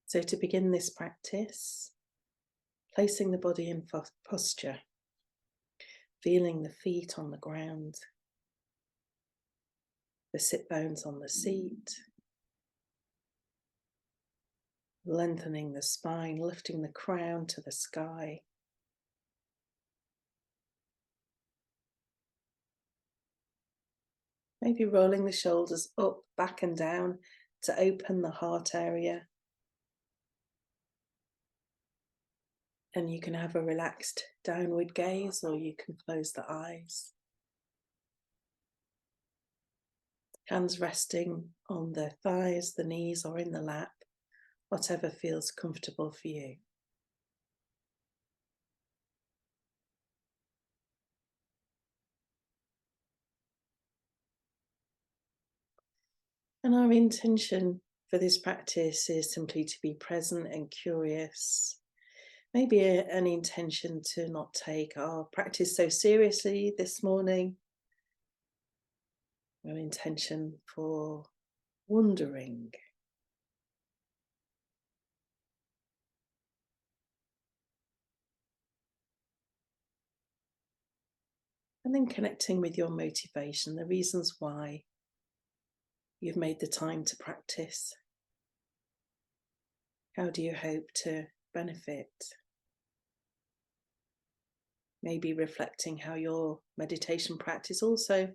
So to begin this practice, placing the body in posture, feeling the feet on the ground, the sit bones on the seat, lengthening the spine, lifting the crown to the sky. Maybe rolling the shoulders up, back and down to open the heart area. And you can have a relaxed downward gaze, or you can close the eyes. Hands resting on the thighs, the knees, or in the lap, whatever feels comfortable for you. And our intention for this practice is simply to be present and curious. Maybe an intention to not take our practice so seriously this morning. An intention for wondering. And then connecting with your motivation, the reasons why you've made the time to practice. How do you hope to benefit? Maybe reflecting how your meditation practice also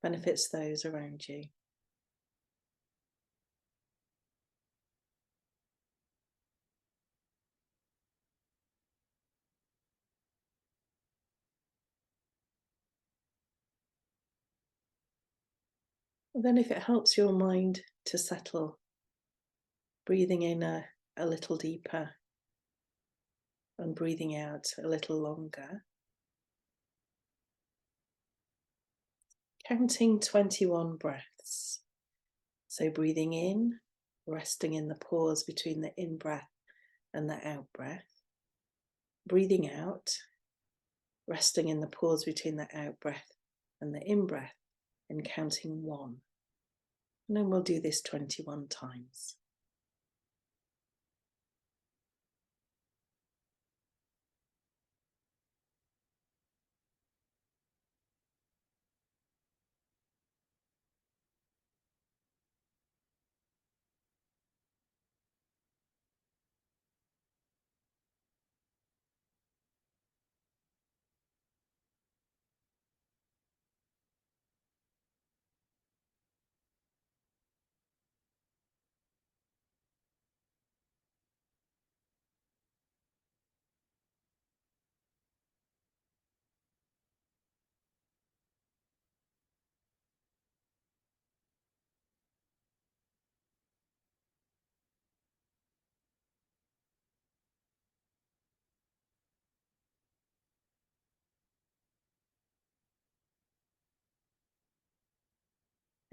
benefits those around you. And then if it helps your mind to settle, breathing in a little deeper and breathing out a little longer. Counting 21 breaths. So breathing in, resting in the pause between the in-breath and the out-breath. Breathing out, resting in the pause between the out-breath and the in-breath, and counting 1. And then we'll do this 21 times.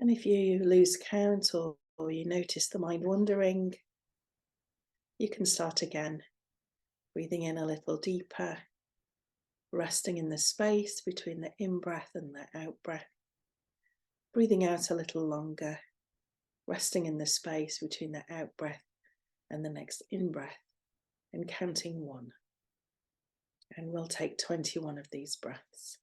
And if you lose count or you notice the mind wandering, you can start again, breathing in a little deeper, resting in the space between the in-breath and the out-breath, breathing out a little longer, resting in the space between the out-breath and the next in-breath, and counting 1. And we'll take 21 of these breaths.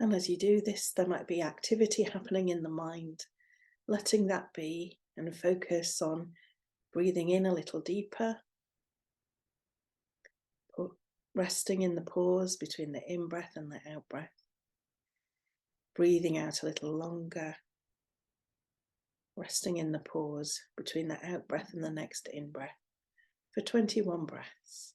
And as you do this, there might be activity happening in the mind, letting that be and focus on breathing in a little deeper, resting in the pause between the in-breath and the out-breath, breathing out a little longer, resting in the pause between the out-breath and the next in-breath for 21 breaths.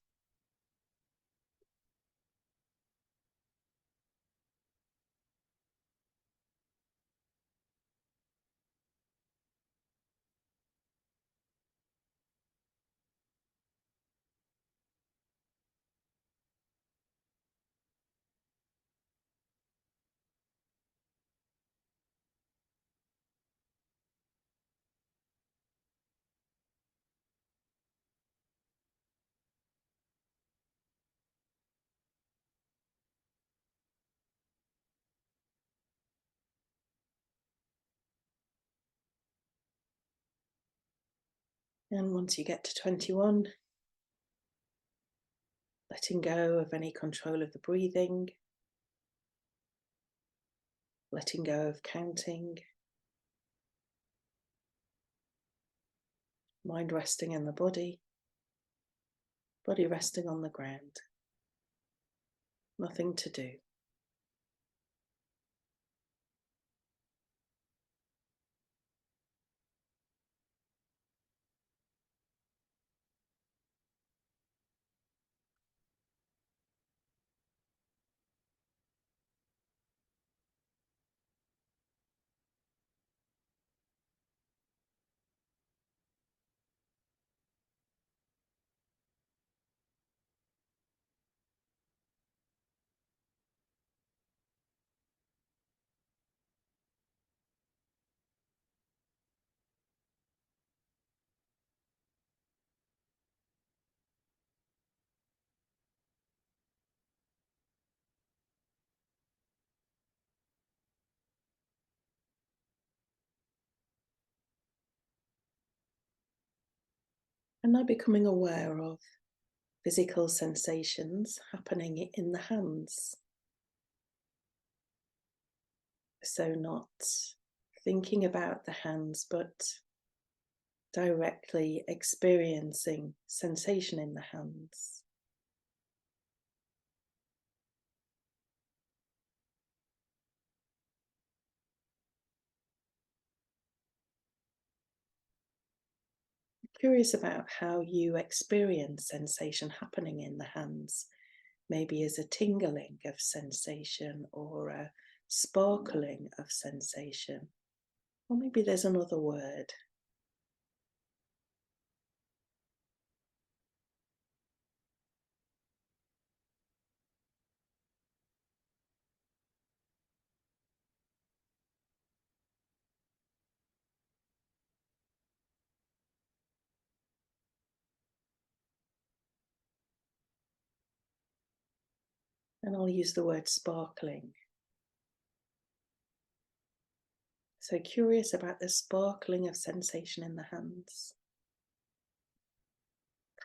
And once you get to 21, letting go of any control of the breathing, letting go of counting, mind resting in the body resting on the ground, nothing to do. And now becoming aware of physical sensations happening in the hands. So not thinking about the hands, but directly experiencing sensation in the hands. Curious about how you experience sensation happening in the hands, maybe as a tingling of sensation or a sparkling of sensation, or maybe there's another word. And I'll use the word sparkling. So curious about the sparkling of sensation in the hands.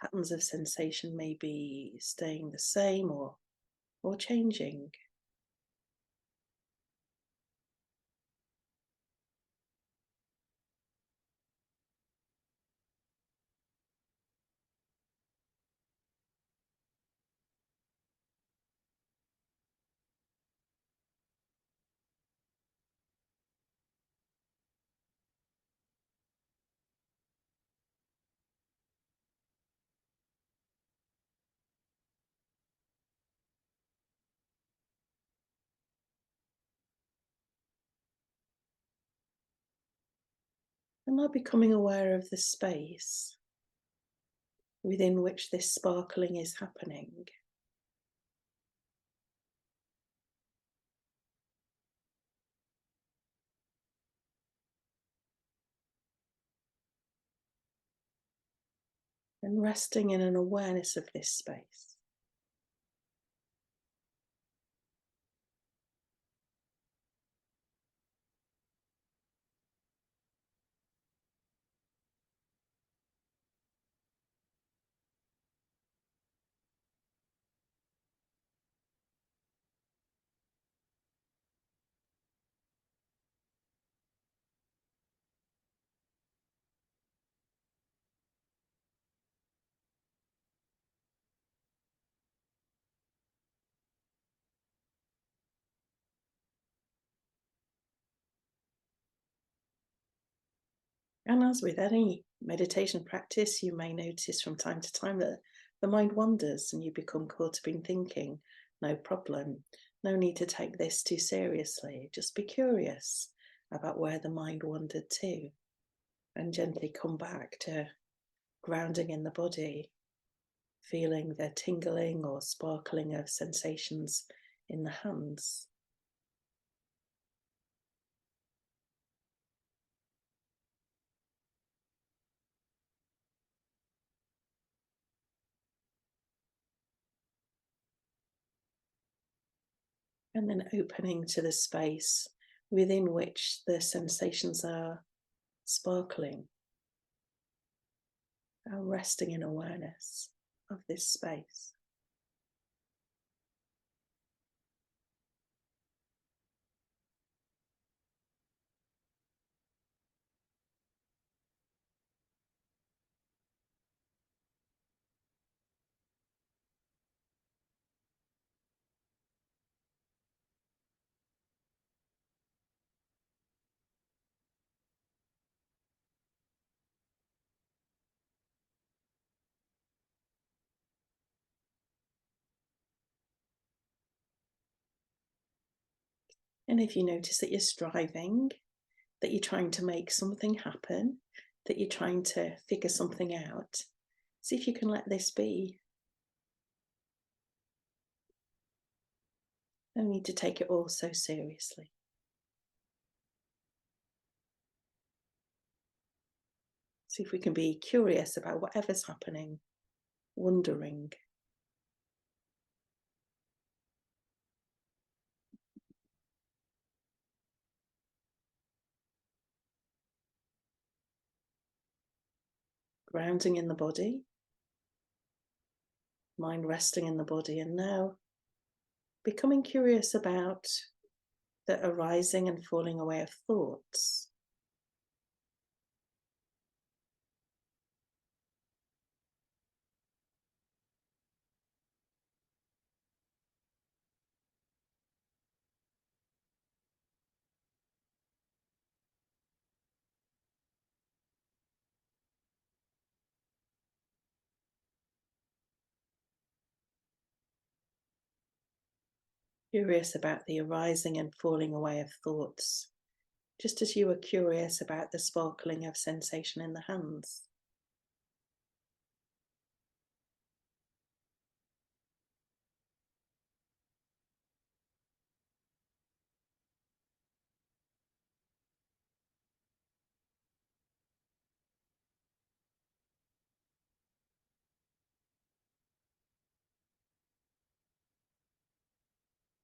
Patterns of sensation may be staying the same or changing. And now becoming aware of the space within which this sparkling is happening. And resting in an awareness of this space. And as with any meditation practice, you may notice from time to time that the mind wanders and you become caught up in thinking. No problem. No need to take this too seriously. Just be curious about where the mind wandered to and gently come back to grounding in the body, feeling the tingling or sparkling of sensations in the hands. And then opening to the space within which the sensations are sparkling, and resting in awareness of this space. And if you notice that you're striving, that you're trying to make something happen, that you're trying to figure something out, see if you can let this be. No need to take it all so seriously. See if we can be curious about whatever's happening, wondering. Grounding in the body, mind resting in the body, and now becoming curious about the arising and falling away of thoughts. Curious about the arising and falling away of thoughts, just as you were curious about the sparkling of sensation in the hands.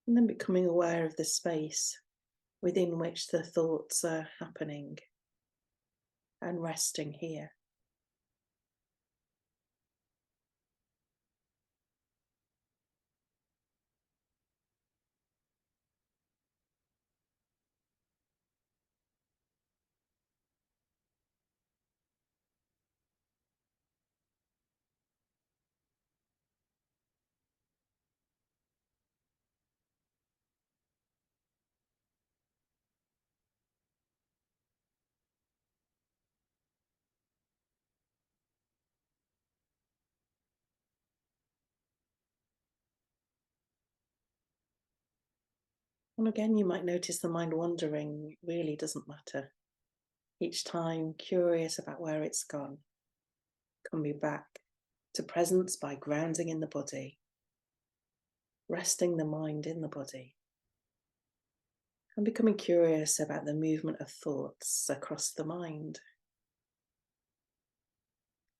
And then becoming aware of the space within which the thoughts are happening and resting here. And again, you might notice the mind wandering really doesn't matter. Each time, curious about where it's gone, coming back to presence by grounding in the body, resting the mind in the body, and becoming curious about the movement of thoughts across the mind,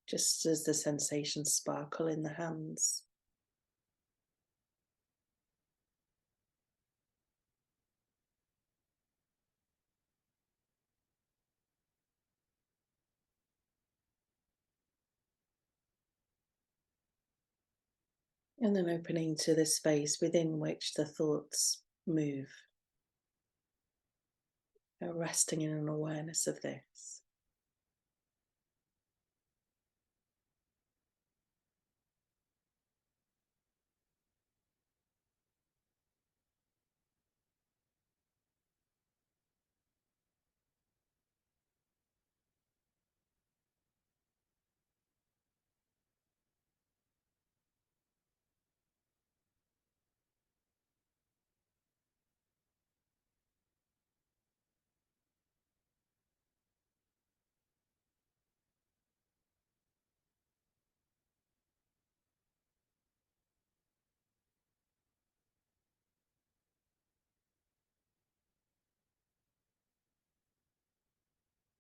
just as the sensations sparkle in the hands. And then opening to the space within which the thoughts move, resting in an awareness of this.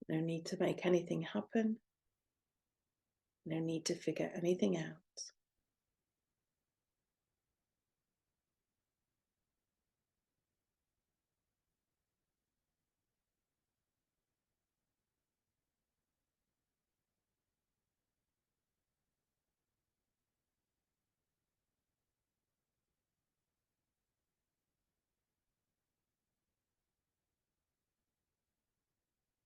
No need to make anything happen. No need to figure anything out.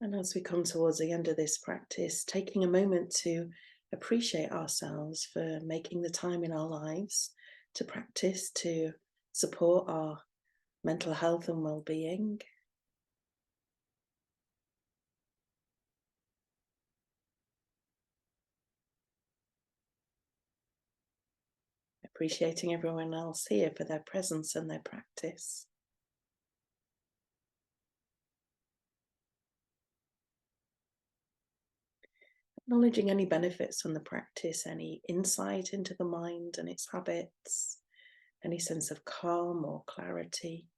And as we come towards the end of this practice, taking a moment to appreciate ourselves for making the time in our lives to practice, to support our mental health and well-being. Appreciating everyone else here for their presence and their practice. Acknowledging any benefits from the practice, any insight into the mind and its habits, any sense of calm or clarity.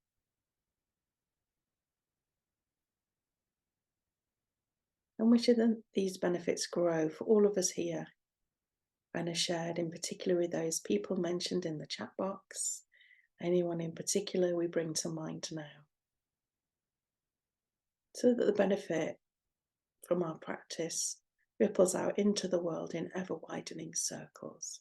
And which of these benefits grow for all of us here and are shared in particular with those people mentioned in the chat box, anyone in particular we bring to mind now. So that the benefit from our practice ripples out into the world in ever widening circles.